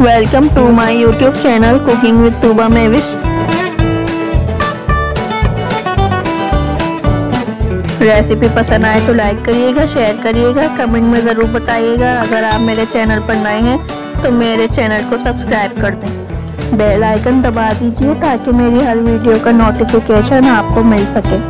Welcome to my YouTube channel cooking with Tooba मehwish। Recipe पसंद आए तो लाइक करिएगा, शेयर करिएगा, कमेंट में ज़रूर बताइएगा। अगर आप मेरे चैनल पर नए हैं तो मेरे चैनल को सब्सक्राइब कर दें, बेल आइकन दबा दीजिए ताकि मेरी हर वीडियो का नोटिफिकेशन आपको मिल सके।